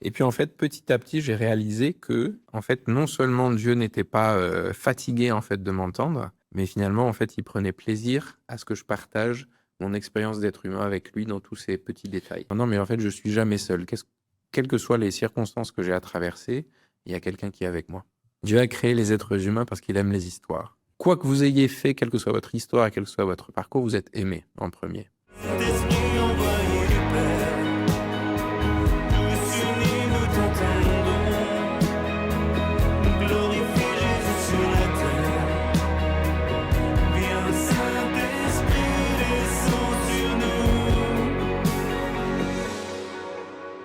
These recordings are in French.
Et puis en fait, petit à petit, j'ai réalisé que, en fait, non seulement Dieu n'était pas fatigué en fait de m'entendre, mais finalement, en fait, il prenait plaisir à ce que je partage mon expérience d'être humain avec lui dans tous ces petits détails. Non, mais en fait, je suis jamais seul. Quelles que soient les circonstances que j'ai à traverser, il y a quelqu'un qui est avec moi. Dieu a créé les êtres humains parce qu'il aime les histoires. Quoi que vous ayez fait, quelle que soit votre histoire, quel que soit votre parcours, vous êtes aimé en premier. Saint-Esprit envoyé du Père, tous unis nous t'entendons, glorifie Jésus sur la terre. Viens Saint-Esprit, descends sur nous.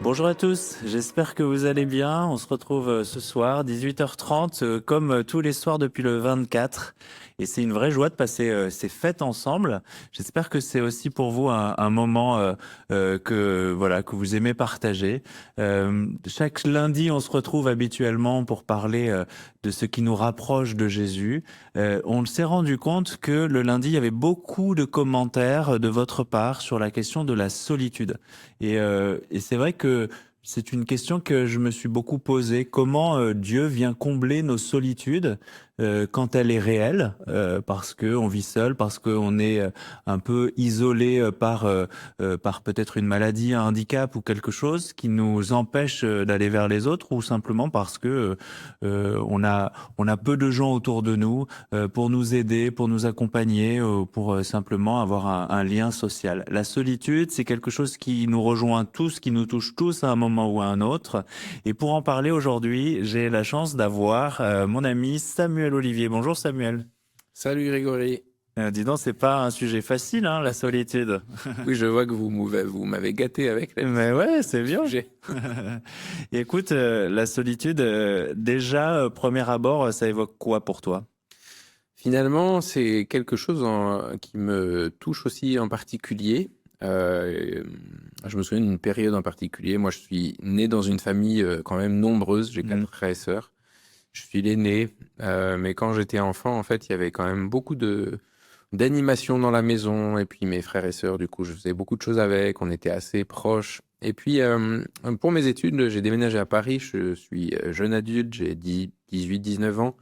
Bonjour à tous, j'espère que vous allez bien. On se retrouve ce soir, 18h30, comme tous les soirs depuis le 24. Et c'est une vraie joie de passer ces fêtes ensemble. J'espère que c'est aussi pour vous un moment que vous aimez partager. Chaque lundi, on se retrouve habituellement pour parler de ce qui nous rapproche de Jésus. On s'est rendu compte que le lundi, il y avait beaucoup de commentaires de votre part sur la question de la solitude. Et c'est vrai que c'est une question que je me suis beaucoup posée. Comment Dieu vient combler nos solitudes quand elle est réelle, parce qu'on vit seul, parce qu'on est un peu isolé par peut-être une maladie, un handicap ou quelque chose qui nous empêche d'aller vers les autres, ou simplement parce que on a peu de gens autour de nous pour nous aider, pour nous accompagner, pour simplement avoir un lien social. La solitude, c'est quelque chose qui nous rejoint tous, qui nous touche tous à un moment ou à un autre. Et pour en parler aujourd'hui, j'ai la chance d'avoir mon ami Samuel Olivier. Bonjour Samuel. Salut Grégory. Dis donc, c'est pas un sujet facile, hein, la solitude. Oui, je vois que vous m'avez gâté avec la Mais ouais, c'est bien. sujet. Et écoute, la solitude, déjà, premier abord, ça évoque quoi pour toi? Finalement, c'est quelque chose qui me touche aussi en particulier. Je me souviens d'une période en particulier. Moi, je suis né dans une famille quand même nombreuse. J'ai 4 frères et sœurs. Je suis l'aîné, mais quand j'étais enfant, en fait, il y avait quand même beaucoup d'animation dans la maison. Et puis mes frères et sœurs, du coup, je faisais beaucoup de choses avec. On était assez proches. Et puis, pour mes études, j'ai déménagé à Paris. Je suis jeune adulte, j'ai 18, 19 ans.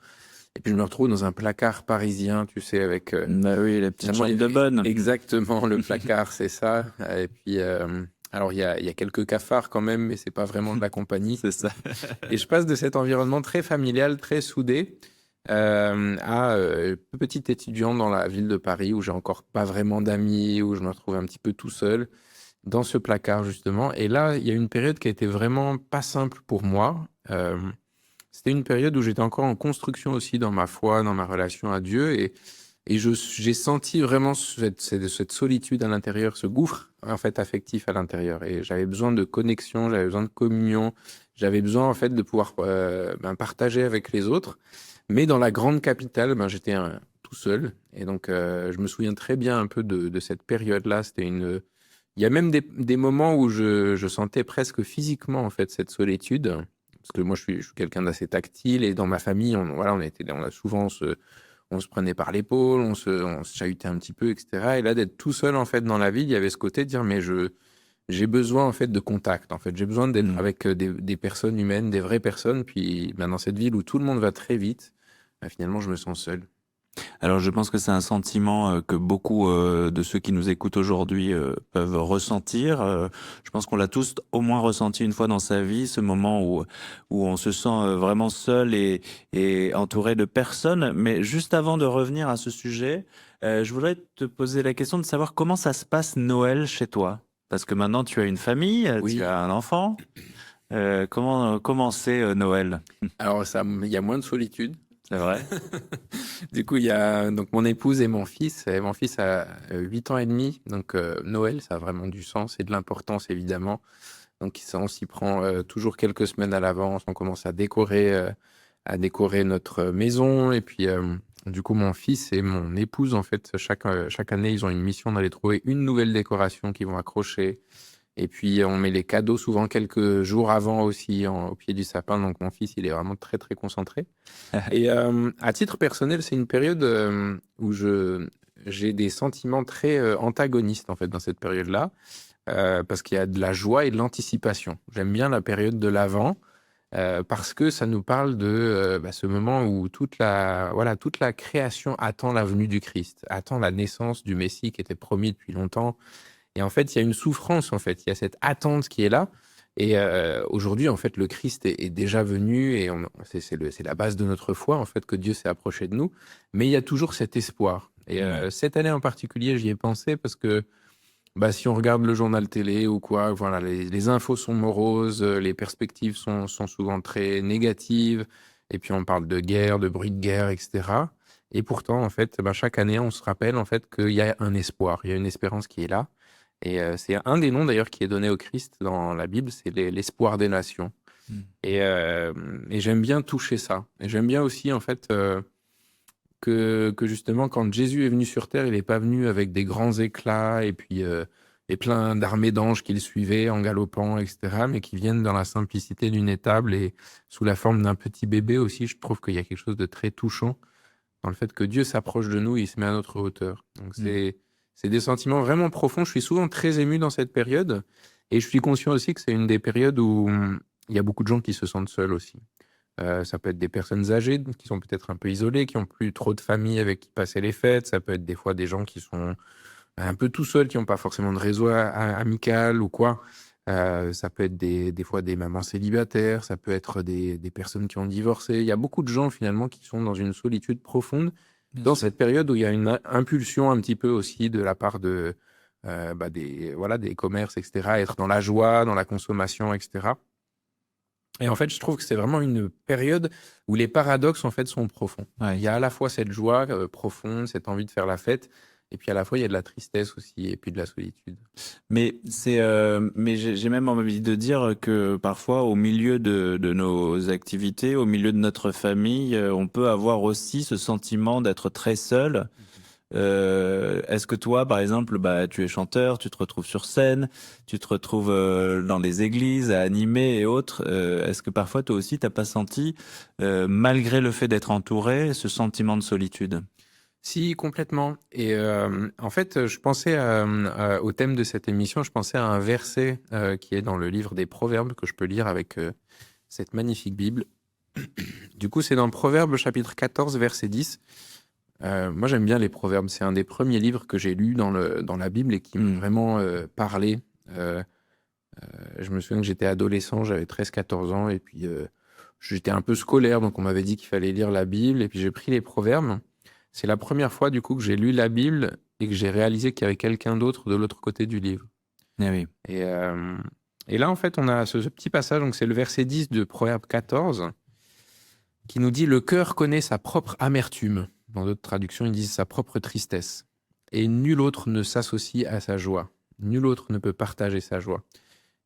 Et puis, je me retrouve dans un placard parisien, tu sais, avec... Bah oui, la petite finalement, chambre de bonne. exactement, le placard, c'est ça. Et puis, alors, il y a quelques cafards quand même, mais c'est pas vraiment de la compagnie. C'est ça. Et je passe de cet environnement très familial, très soudé, à petit étudiant dans la ville de Paris où j'ai encore pas vraiment d'amis, où je me retrouve un petit peu tout seul dans ce placard justement. Et là, il y a une période qui a été vraiment pas simple pour moi. C'était une période où j'étais encore en construction aussi dans ma foi, dans ma relation à Dieu, et j'ai senti vraiment cette solitude à l'intérieur, ce gouffre en fait affectif à l'intérieur. Et j'avais besoin de connexion, j'avais besoin de communion, j'avais besoin en fait de pouvoir partager avec les autres. Mais dans la grande capitale, j'étais tout seul. Et donc je me souviens très bien un peu de cette période-là. Il y a même des moments où je sentais presque physiquement en fait cette solitude. Parce que moi, je suis quelqu'un d'assez tactile, et dans ma famille, on a souvent on se prenait par l'épaule, on se chahutait un petit peu, etc. Et là, d'être tout seul, en fait, dans la ville, il y avait ce côté de dire, mais j'ai besoin, en fait, de contact. En fait, j'ai besoin d'être avec des personnes humaines, des vraies personnes. Puis, dans cette ville où tout le monde va très vite, finalement, je me sens seul. Alors, je pense que c'est un sentiment que beaucoup de ceux qui nous écoutent aujourd'hui peuvent ressentir. Je pense qu'on l'a tous au moins ressenti une fois dans sa vie, ce moment où on se sent vraiment seul et entouré de personnes. Mais juste avant de revenir à ce sujet, je voudrais te poser la question de savoir comment ça se passe Noël chez toi. Parce que maintenant, tu as une famille, tu Oui. as un enfant. Comment c'est Noël? Alors, il y a moins de solitude. C'est vrai? Du coup, il y a donc mon épouse et mon fils. Et mon fils a 8 ans et demi. Donc, Noël, ça a vraiment du sens et de l'importance, évidemment. Donc, on s'y prend toujours quelques semaines à l'avance. On commence à décorer notre maison. Et puis, du coup, mon fils et mon épouse, en fait, chaque année, ils ont une mission d'aller trouver une nouvelle décoration qu'ils vont accrocher. Et puis, on met les cadeaux souvent quelques jours avant aussi au pied du sapin. Donc, mon fils, il est vraiment très, très concentré. Et à titre personnel, c'est une période où j'ai des sentiments très antagonistes, en fait, dans cette période-là. parce qu'il y a de la joie et de l'anticipation. J'aime bien la période de l'Avent parce que ça nous parle de ce moment où toute la création attend la venue du Christ, attend la naissance du Messie qui était promis depuis longtemps. Et en fait, il y a une souffrance, en fait. Il y a cette attente qui est là. Et aujourd'hui, en fait, le Christ est déjà venu et c'est la base de notre foi, en fait, que Dieu s'est approché de nous. Mais il y a toujours cet espoir. Et cette année en particulier, j'y ai pensé parce que si on regarde le journal télé ou quoi, voilà, les infos sont moroses, les perspectives sont souvent très négatives. Et puis on parle de guerre, de bruit de guerre, etc. Et pourtant, en fait, chaque année, on se rappelle en fait qu'il y a un espoir, il y a une espérance qui est là. Et c'est un des noms d'ailleurs qui est donné au Christ dans la Bible, c'est l'espoir des nations. Mm. Et j'aime bien toucher ça. Et j'aime bien aussi en fait que justement quand Jésus est venu sur terre, il n'est pas venu avec des grands éclats et plein d'armées d'anges qui le suivaient en galopant, etc. Mais qui viennent dans la simplicité d'une étable et sous la forme d'un petit bébé aussi. Je trouve qu'il y a quelque chose de très touchant dans le fait que Dieu s'approche de nous et il se met à notre hauteur. Donc c'est des sentiments vraiment profonds. Je suis souvent très ému dans cette période et je suis conscient aussi que c'est une des périodes où il y a beaucoup de gens qui se sentent seuls aussi. Ça peut être des personnes âgées qui sont peut-être un peu isolées, qui n'ont plus trop de famille avec qui passer les fêtes. Ça peut être des fois des gens qui sont un peu tout seuls, qui n'ont pas forcément de réseau amical ou quoi. Ça peut être des fois des mamans célibataires, ça peut être des personnes qui ont divorcé. Il y a beaucoup de gens finalement qui sont dans une solitude profonde dans cette période où il y a une impulsion un petit peu aussi de la part de des commerces, etc. Être dans la joie, dans la consommation, etc. Et en fait, je trouve que c'est vraiment une période où les paradoxes en fait sont profonds. Ouais. Il y a à la fois cette joie profonde, cette envie de faire la fête, et puis à la fois il y a de la tristesse aussi, et puis de la solitude. Mais j'ai même envie de dire que parfois, au milieu de nos activités, au milieu de notre famille, on peut avoir aussi ce sentiment d'être très seul. Est-ce que toi, par exemple, tu es chanteur, tu te retrouves sur scène, tu te retrouves dans les églises à animer et autres. Est-ce que parfois, toi aussi, t'as pas senti, malgré le fait d'être entouré, ce sentiment de solitude? Si, complètement. Et en fait, je pensais au thème de cette émission, je pensais à un verset qui est dans le livre des Proverbes que je peux lire avec cette magnifique Bible. Du coup, c'est dans Proverbes chapitre 14, verset 10. Moi, j'aime bien les Proverbes. C'est un des premiers livres que j'ai lus dans la Bible et qui m'a vraiment parlé. Je me souviens que j'étais adolescent, j'avais 13-14 ans, et puis j'étais un peu scolaire, donc on m'avait dit qu'il fallait lire la Bible, et puis j'ai pris les Proverbes. C'est la première fois, du coup, que j'ai lu la Bible et que j'ai réalisé qu'il y avait quelqu'un d'autre de l'autre côté du livre. Eh oui. Et là, en fait, on a ce petit passage, donc c'est le verset 10 de Proverbe 14, qui nous dit « Le cœur connaît sa propre amertume ». Dans d'autres traductions, ils disent sa propre tristesse. Et nul autre ne s'associe à sa joie. Nul autre ne peut partager sa joie.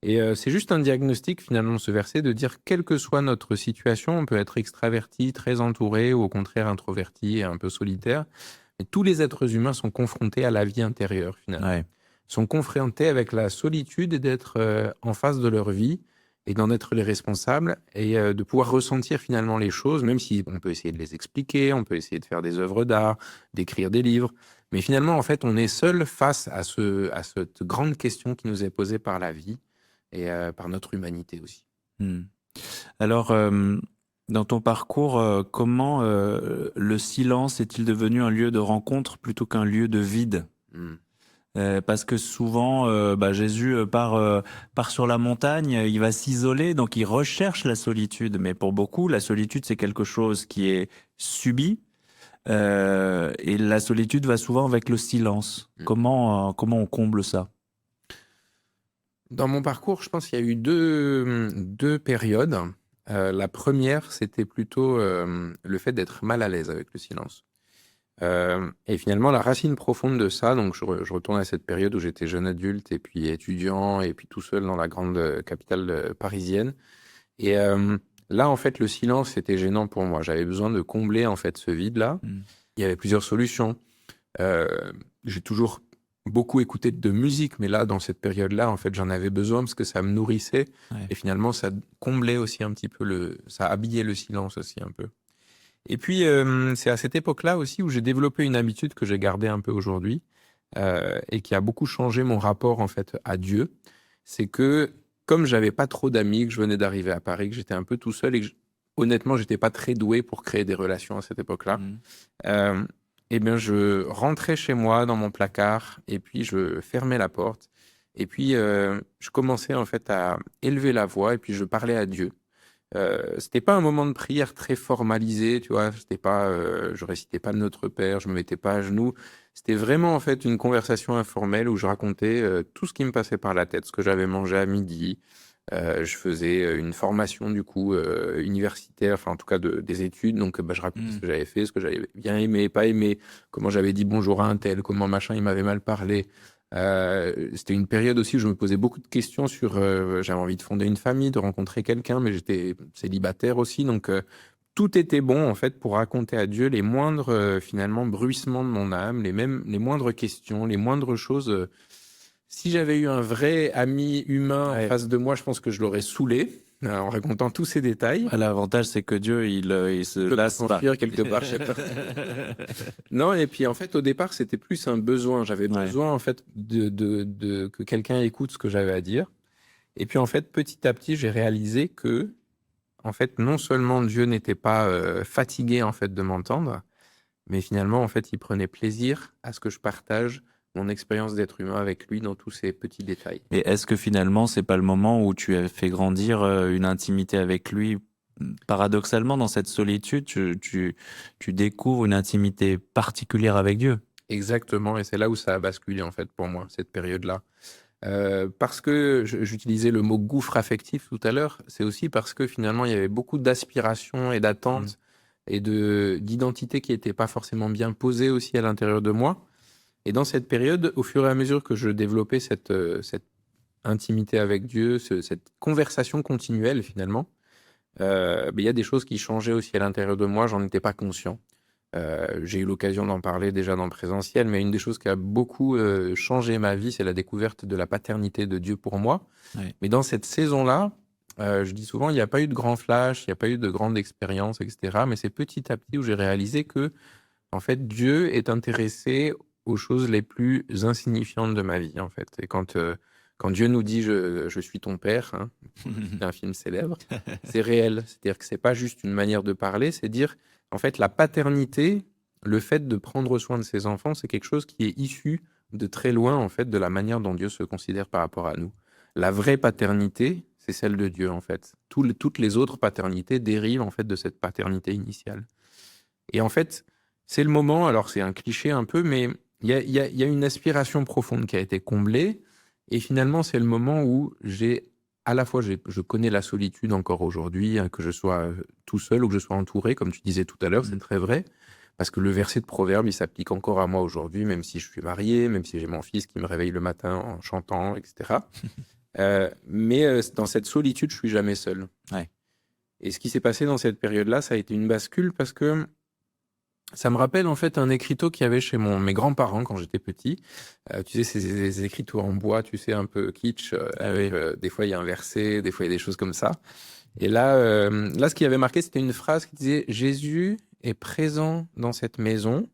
Et c'est juste un diagnostic, finalement, ce verset, de dire quelle que soit notre situation, on peut être extraverti, très entouré, ou au contraire introverti et un peu solitaire. Mais tous les êtres humains sont confrontés à la vie intérieure, finalement. Ouais. Sont confrontés avec la solitude d'être en face de leur vie et d'en être les responsables et de pouvoir ressentir finalement les choses, même si on peut essayer de les expliquer, on peut essayer de faire des œuvres d'art, d'écrire des livres. Mais finalement, en fait, on est seul face à cette grande question qui nous est posée par la vie et par notre humanité aussi. Alors, dans ton parcours, comment le silence est-il devenu un lieu de rencontre plutôt qu'un lieu de vide? Parce que souvent, Jésus part sur la montagne, il va s'isoler, donc il recherche la solitude. Mais pour beaucoup, la solitude, c'est quelque chose qui est subi. Et la solitude va souvent avec le silence. Comment on comble ça? Dans mon parcours, je pense qu'il y a eu deux périodes. La première, c'était plutôt le fait d'être mal à l'aise avec le silence. Et finalement, la racine profonde de ça, donc je retourne à cette période où j'étais jeune adulte et puis étudiant et puis tout seul dans la grande capitale parisienne. Et là, en fait, le silence, c'était gênant pour moi. J'avais besoin de combler en fait ce vide-là. Il y avait plusieurs solutions. J'ai toujours beaucoup écouté de musique, mais là, dans cette période-là, en fait, j'en avais besoin parce que ça me nourrissait. Ouais. Et finalement, ça comblait aussi un petit peu ça habillait le silence aussi un peu. Et puis, c'est à cette époque-là aussi où j'ai développé une habitude que j'ai gardée un peu aujourd'hui. et qui a beaucoup changé mon rapport en fait à Dieu, c'est que comme j'avais pas trop d'amis, que je venais d'arriver à Paris, que j'étais un peu tout seul et que honnêtement, j'étais pas très doué pour créer des relations à cette époque-là. Mhm. Euh, eh bien, je rentrais chez moi dans mon placard et puis je fermais la porte et puis je commençais en fait à élever la voix et puis je parlais à Dieu. C'était pas un moment de prière très formalisé, tu vois. C'était pas, je récitais pas le Notre Père, je me mettais pas à genoux. C'était vraiment en fait une conversation informelle où je racontais tout ce qui me passait par la tête, ce que j'avais mangé à midi. Je faisais une formation du coup universitaire, enfin en tout cas des études. Donc bah, je racontais ce que j'avais fait, ce que j'avais bien aimé, pas aimé, comment j'avais dit bonjour à un tel, comment machin il m'avait mal parlé. C'était une période aussi où je me posais beaucoup de questions sur. J'avais envie de fonder une famille, de rencontrer quelqu'un, mais j'étais célibataire aussi, donc tout était bon en fait pour raconter à Dieu les moindres finalement bruissements de mon âme, les moindres questions, les moindres choses. Si j'avais eu un vrai ami humain en Ouais. face de moi, je pense que je l'aurais saoulé en racontant tous ces détails. L'avantage, c'est que Dieu, il se Je peux lasse pas. s'enfuir quelque part, je sais pas. Non, et puis en fait, au départ, c'était plus un besoin. J'avais Ouais. besoin en fait que quelqu'un écoute ce que j'avais à dire. Et puis en fait, petit à petit, j'ai réalisé que en fait, non seulement Dieu n'était pas fatigué en fait de m'entendre, mais finalement, en fait, il prenait plaisir à ce que je partage mon expérience d'être humain avec lui dans tous ces petits détails. Et est-ce que finalement, c'est pas le moment où tu as fait grandir une intimité avec lui? Paradoxalement, dans cette solitude, tu découvres une intimité particulière avec Dieu. Exactement, et c'est là où ça a basculé en fait pour moi, cette période-là. Parce que j'utilisais le mot gouffre affectif tout à l'heure, c'est aussi parce que finalement il y avait beaucoup d'aspirations et d'attentes et d'identités qui n'étaient pas forcément bien posées aussi à l'intérieur de moi. Et dans cette période, au fur et à mesure que je développais cette intimité avec Dieu, cette conversation continuelle finalement, il y a des choses qui changeaient aussi à l'intérieur de moi, j'en étais pas conscient. J'ai eu l'occasion d'en parler déjà dans le présentiel, mais une des choses qui a beaucoup changé ma vie, c'est la découverte de la paternité de Dieu pour moi. Oui. Mais dans cette saison-là, je dis souvent, il n'y a pas eu de grand flash, il n'y a pas eu de grande expérience, etc. Mais c'est petit à petit où j'ai réalisé que, en fait, Dieu est intéressé aux choses les plus insignifiantes de ma vie, en fait. Et quand Dieu nous dit je suis ton père, hein, c'est un film célèbre, c'est réel. C'est-à-dire que c'est pas juste une manière de parler, c'est dire en fait la paternité, le fait de prendre soin de ses enfants, c'est quelque chose qui est issu de très loin en fait de la manière dont Dieu se considère par rapport à nous. La vraie paternité, c'est celle de Dieu en fait. Toutes les autres paternités dérivent en fait de cette paternité initiale. Et en fait, c'est le moment, alors c'est un cliché un peu, mais il y a une aspiration profonde qui a été comblée. Et finalement, c'est le moment où à la fois, je connais la solitude encore aujourd'hui, hein, que je sois tout seul ou que je sois entouré, comme tu disais tout à l'heure, c'est très vrai. Parce que le verset de Proverbe, il s'applique encore à moi aujourd'hui, même si je suis marié, même si j'ai mon fils qui me réveille le matin en chantant, etc. Mais dans cette solitude, je suis jamais seul. Ouais. Et ce qui s'est passé dans cette période-là, ça a été une bascule parce que ça me rappelle en fait un écriteau qu'il y avait chez mes grands-parents quand j'étais petit. Tu sais, ces écriteaux en bois, tu sais, un peu kitsch. Des fois, il y a un verset, des fois, il y a des choses comme ça. Et là, ce qui avait marqué, c'était une phrase qui disait « Jésus est présent dans cette maison,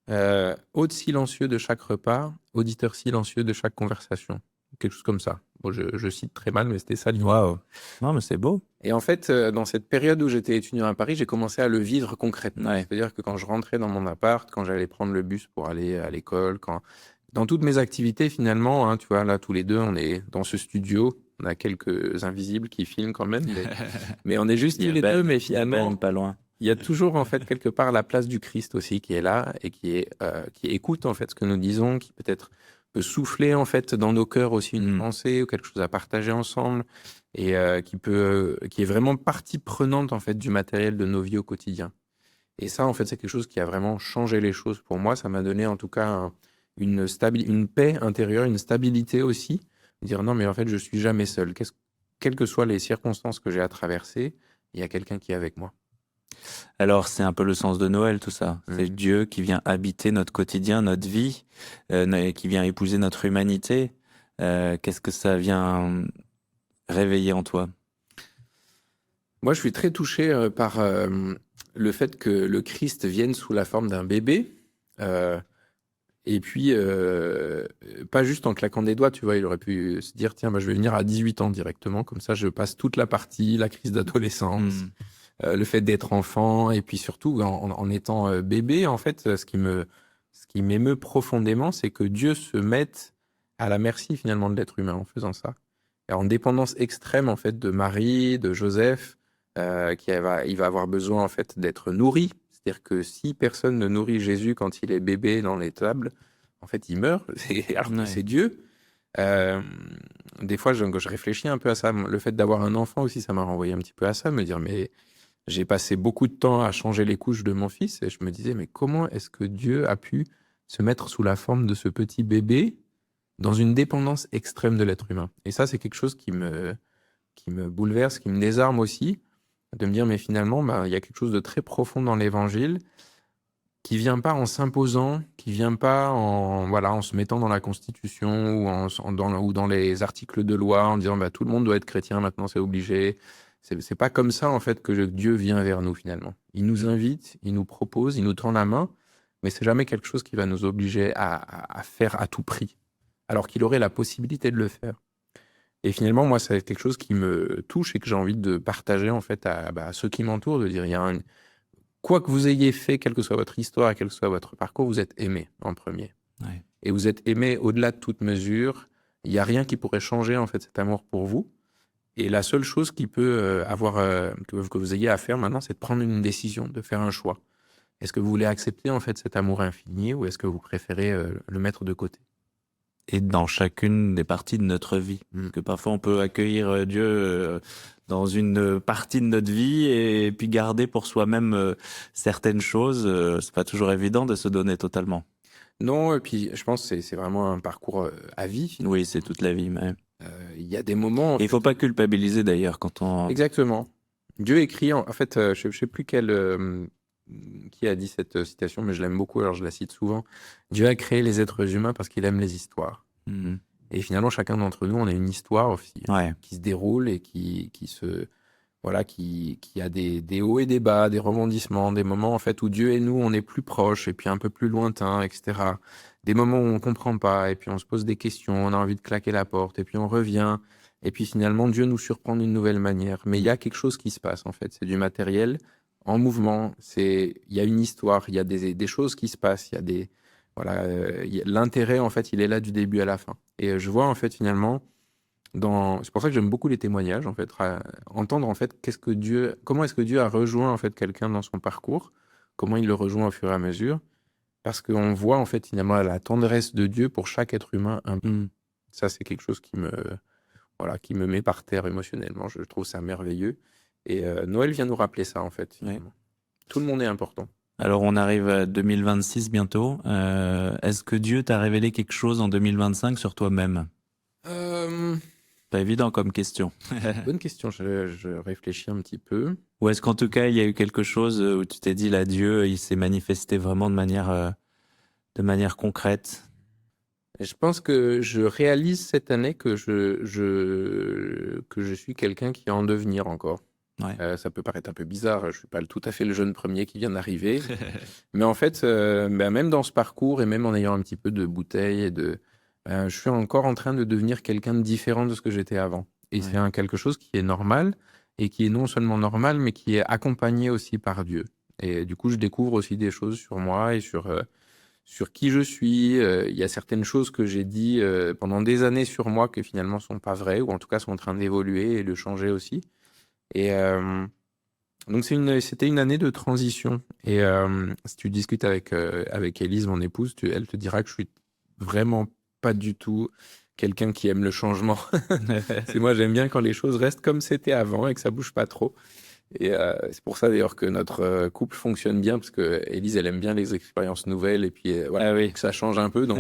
hôte silencieux de chaque repas, auditeur silencieux de chaque conversation. » Quelque chose comme ça. Bon, je cite très mal, mais c'était ça l'idée. Waouh. Non, mais c'est beau. Et en fait, dans cette période où j'étais étudiant à Paris, j'ai commencé à le vivre concrètement. Ouais. C'est-à-dire que quand je rentrais dans mon appart, quand j'allais prendre le bus pour aller à l'école, dans toutes mes activités finalement, hein, tu vois, là tous les deux, on est dans ce studio, on a quelques invisibles qui filment quand même, mais on est juste tous les deux, mais finalement, Ben, pas loin. il y a toujours en fait quelque part la place du Christ aussi qui est là et qui écoute en fait ce que nous disons, qui peut-être peut souffler en fait dans nos cœurs aussi une pensée ou quelque chose à partager ensemble et qui est vraiment partie prenante en fait du matériel de nos vies au quotidien. Et ça en fait c'est quelque chose qui a vraiment changé les choses pour moi. Ça m'a donné en tout cas une paix intérieure, une stabilité aussi. Dire non mais en fait je suis jamais seul. Quelles que soient les circonstances que j'ai à traverser, il y a quelqu'un qui est avec moi. Alors, c'est un peu le sens de Noël, tout ça. C'est Dieu qui vient habiter notre quotidien, notre vie, qui vient épouser notre humanité. Qu'est-ce que ça vient réveiller en toi? Moi, je suis très touché par le fait que le Christ vienne sous la forme d'un bébé. Et puis, pas juste en claquant des doigts, tu vois, il aurait pu se dire, tiens, bah, je vais venir à 18 ans directement, comme ça je passe toute la partie, la crise d'adolescence, le fait d'être enfant, et puis surtout en étant bébé, en fait, ce qui m'émeut profondément, c'est que Dieu se mette à la merci finalement de l'être humain en faisant ça. Et en dépendance extrême en fait de Marie, de Joseph, il va avoir besoin en fait d'être nourri. C'est-à-dire que si personne ne nourrit Jésus quand il est bébé dans l'étable, en fait il meurt, alors que Ouais. c'est Dieu. Euh, des fois, je réfléchis un peu à ça. Le fait d'avoir un enfant aussi, ça m'a renvoyé un petit peu à ça, me dire, mais j'ai passé beaucoup de temps à changer les couches de mon fils et je me disais, mais comment est-ce que Dieu a pu se mettre sous la forme de ce petit bébé dans une dépendance extrême de l'être humain? Et ça, c'est quelque chose qui me bouleverse, qui me désarme aussi, de me dire, mais finalement, bah, il y a quelque chose de très profond dans l'évangile qui vient pas en s'imposant, qui vient pas en, voilà, en se mettant dans la Constitution ou, ou dans les articles de loi en disant bah, tout le monde doit être chrétien, maintenant c'est obligé. C'est pas comme ça en fait que Dieu vient vers nous finalement. Il nous invite, il nous propose, il nous tend la main, mais c'est jamais quelque chose qui va nous obliger à faire à tout prix, alors qu'il aurait la possibilité de le faire. Et finalement, moi, c'est quelque chose qui me touche et que j'ai envie de partager en fait à ceux qui m'entourent, de dire il y a quoi que vous ayez fait, quelle que soit votre histoire, quel que soit votre parcours, vous êtes aimé en premier. Ouais. Et vous êtes aimé au-delà de toute mesure. Il n'y a rien qui pourrait changer en fait cet amour pour vous. Et la seule chose qui peut que vous ayez à faire maintenant, c'est de prendre une décision, de faire un choix. Est-ce que vous voulez accepter en fait cet amour infini ou est-ce que vous préférez le mettre de côté? Et dans chacune des parties de notre vie. Parce que parfois on peut accueillir Dieu dans une partie de notre vie et puis garder pour soi-même certaines choses. C'est pas toujours évident de se donner totalement. Non, et puis je pense que c'est vraiment un parcours à vie. Finalement. Oui, c'est toute la vie. Mais... Il y a des moments. Et il faut pas culpabiliser d'ailleurs quand on... Exactement. Dieu écrit, en fait, je ne sais plus qui a dit cette citation, mais je l'aime beaucoup, alors je la cite souvent. Dieu a créé les êtres humains parce qu'il aime les histoires. Mhm. Et finalement, chacun d'entre nous, on a une histoire aussi, Ouais. qui se déroule et qui a des hauts et des bas, des rebondissements, des moments en fait où Dieu et nous, on est plus proches et puis un peu plus lointains, etc. Des moments où on comprend pas et puis on se pose des questions, on a envie de claquer la porte et puis on revient. Et puis finalement, Dieu nous surprend d'une nouvelle manière. Mais il y a quelque chose qui se passe en fait. C'est du matériel en mouvement. Il y a une histoire, il y a des choses qui se passent, il y a voilà, l'intérêt en fait, il est là du début à la fin. Et je vois en fait finalement c'est pour ça que j'aime beaucoup les témoignages en fait, entendre en fait comment est-ce que Dieu a rejoint en fait quelqu'un dans son parcours, comment il le rejoint au fur et à mesure, parce qu'on voit en fait finalement la tendresse de Dieu pour chaque être humain. Ça c'est quelque chose qui me met par terre émotionnellement. Je trouve ça merveilleux. Et Noël vient nous rappeler ça en fait. Finalement. Ouais. Tout le monde est important. Alors on arrive à 2026 bientôt. Est-ce que Dieu t'a révélé quelque chose en 2025 sur toi-même? Pas évident comme question. Bonne question, je réfléchis un petit peu. Ou est-ce qu'en tout cas, il y a eu quelque chose où tu t'es dit, là, Dieu, il s'est manifesté vraiment de manière concrète? Je pense que je réalise cette année que que je suis quelqu'un qui est en devenir encore. Ouais. Ça peut paraître un peu bizarre, je ne suis pas tout à fait le jeune premier qui vient d'arriver. Mais en fait, même dans ce parcours et même en ayant un petit peu de bouteille, je suis encore en train de devenir quelqu'un de différent de ce que j'étais avant. Et c'est quelque chose qui est normal et qui est non seulement normal, mais qui est accompagné aussi par Dieu. Et du coup, je découvre aussi des choses sur moi et sur qui je suis. Il y a certaines choses que j'ai dit pendant des années sur moi que finalement ne sont pas vraies ou en tout cas sont en train d'évoluer et de changer aussi. Et donc c'était une année de transition. Et si tu discutes avec Élise, mon épouse, elle te dira que je suis vraiment pas du tout quelqu'un qui aime le changement. Moi, j'aime bien quand les choses restent comme c'était avant et que ça bouge pas trop. Et c'est pour ça d'ailleurs que notre couple fonctionne bien, parce que Élise, elle aime bien les expériences nouvelles et puis que ça change un peu, donc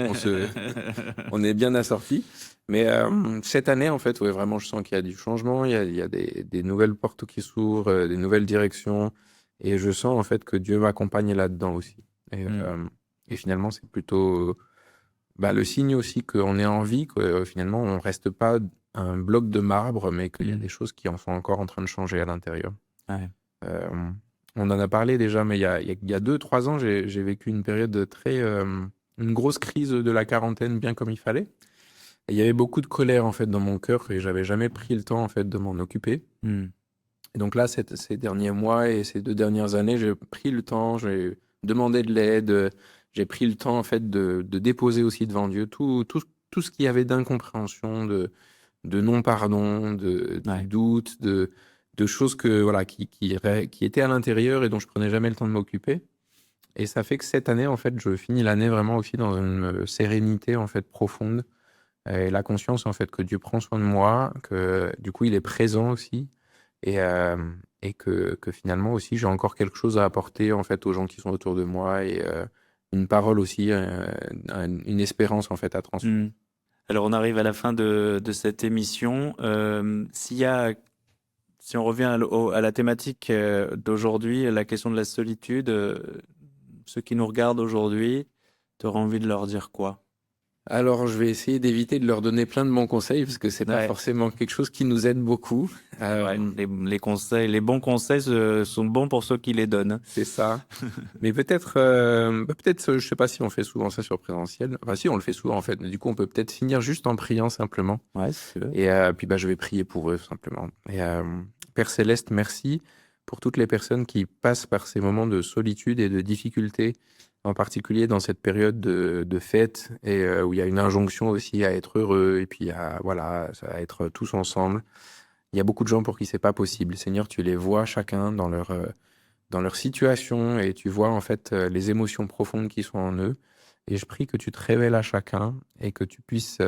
on est bien assortis. Mais cette année, en fait, vraiment, je sens qu'il y a du changement, il y a des nouvelles portes qui s'ouvrent, des nouvelles directions, et je sens en fait que Dieu m'accompagne là-dedans aussi. Et finalement, c'est plutôt le signe aussi qu'on est en vie, que finalement, on reste pas un bloc de marbre, mais qu'il y a des choses qui en sont encore en train de changer à l'intérieur. Ouais. On en a parlé déjà, mais il y a 2-3 ans, j'ai vécu une période très une grosse crise de la quarantaine bien comme il fallait. Et il y avait beaucoup de colère en fait dans mon cœur et j'avais jamais pris le temps en fait de m'en occuper. Hmm. Et donc là, ces derniers mois et ces 2 dernières années, j'ai pris le temps, j'ai demandé de l'aide, j'ai pris le temps en fait de déposer aussi devant Dieu tout ce qu'il y avait d'incompréhension, de non-pardon, du Ouais. doute, de choses que, voilà, qui étaient à l'intérieur et dont je prenais jamais le temps de m'occuper. Et ça fait que cette année, en fait, je finis l'année vraiment aussi dans une sérénité en fait profonde et la conscience en fait que Dieu prend soin de moi, que du coup il est présent aussi et que finalement aussi j'ai encore quelque chose à apporter en fait aux gens qui sont autour de moi et une parole aussi, une espérance en fait à transmettre. Hmm. Alors, on arrive à la fin de cette émission. Si on revient à la thématique d'aujourd'hui, la question de la solitude, ceux qui nous regardent aujourd'hui, tu auras envie de leur dire quoi? Alors, je vais essayer d'éviter de leur donner plein de bons conseils parce que c'est pas Ouais. forcément quelque chose qui nous aide beaucoup. Ouais, les conseils, les bons conseils sont bons pour ceux qui les donnent. C'est ça. Mais peut-être, je sais pas si on fait souvent ça sur présentiel. Enfin, si, on le fait souvent en fait. Mais du coup, on peut peut-être finir juste en priant simplement. Ouais, si tu veux. Et puis, je vais prier pour eux simplement. Et Père Céleste, merci pour toutes les personnes qui passent par ces moments de solitude et de difficulté, en particulier dans cette période de fête et où il y a une injonction aussi à être heureux et puis à être tous ensemble. Il y a beaucoup de gens pour qui c'est pas possible. Seigneur, tu les vois chacun dans leur situation et tu vois en fait les émotions profondes qui sont en eux. Et je prie que tu te révèles à chacun et que tu puisses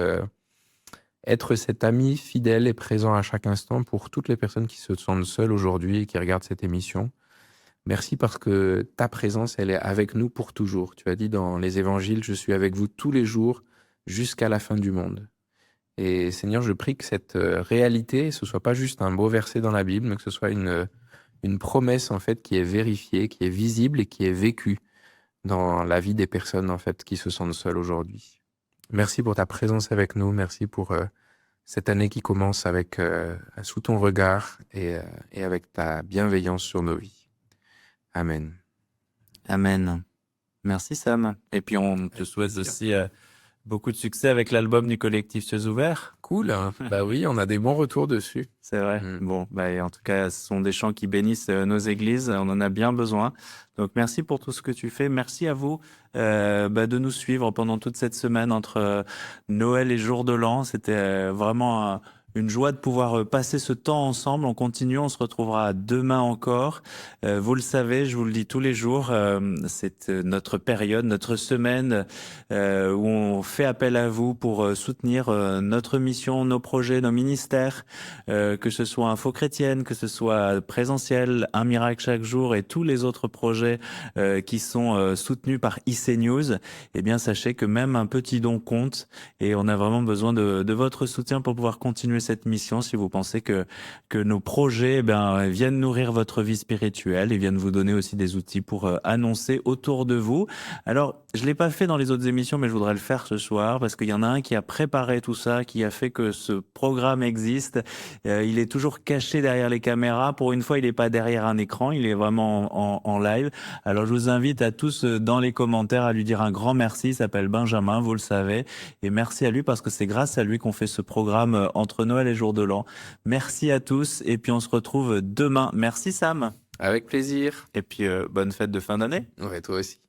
être cet ami fidèle et présent à chaque instant pour toutes les personnes qui se sentent seules aujourd'hui et qui regardent cette émission. Merci parce que ta présence, elle est avec nous pour toujours. Tu as dit dans les évangiles, je suis avec vous tous les jours jusqu'à la fin du monde. Et Seigneur, je prie que cette réalité, ce soit pas juste un beau verset dans la Bible, mais que ce soit une promesse en fait qui est vérifiée, qui est visible et qui est vécue dans la vie des personnes en fait qui se sentent seules aujourd'hui. Merci pour ta présence avec nous, merci pour cette année qui commence avec sous ton regard et avec ta bienveillance sur nos vies. Amen. Amen. Merci Sam. Et puis on te souhaite aussi beaucoup de succès avec l'album du collectif Cieux Ouverts. Cool, hein. Bah oui, on a des bons retours dessus. C'est vrai. Mm. Bon, et en tout cas, ce sont des chants qui bénissent nos églises. On en a bien besoin. Donc, merci pour tout ce que tu fais. Merci à vous de nous suivre pendant toute cette semaine entre Noël et Jour de l'An. C'était vraiment une joie de pouvoir passer ce temps ensemble. On continue, on se retrouvera demain encore. Vous le savez, je vous le dis tous les jours, c'est notre période, notre semaine où on fait appel à vous pour soutenir notre mission, nos projets, nos ministères, que ce soit Info Chrétienne, que ce soit Présentiel, Un Miracle chaque jour et tous les autres projets qui sont soutenus par IC News. Eh bien, sachez que même un petit don compte et on a vraiment besoin de votre soutien pour pouvoir continuer cette mission. Si vous pensez que nos projets viennent nourrir votre vie spirituelle et viennent vous donner aussi des outils pour annoncer autour de vous. Alors, je l'ai pas fait dans les autres émissions, mais je voudrais le faire ce soir parce qu'il y en a un qui a préparé tout ça, qui a fait que ce programme existe. Il est toujours caché derrière les caméras. Pour une fois, il n'est pas derrière un écran, il est vraiment en live. Alors, je vous invite à tous dans les commentaires à lui dire un grand merci. Il s'appelle Benjamin, vous le savez. Et merci à lui parce que c'est grâce à lui qu'on fait ce programme entre Noël et Jour de l'An. Merci à tous et puis on se retrouve demain. Merci Sam. Avec plaisir. Et puis bonne fête de fin d'année. Ouais, toi aussi.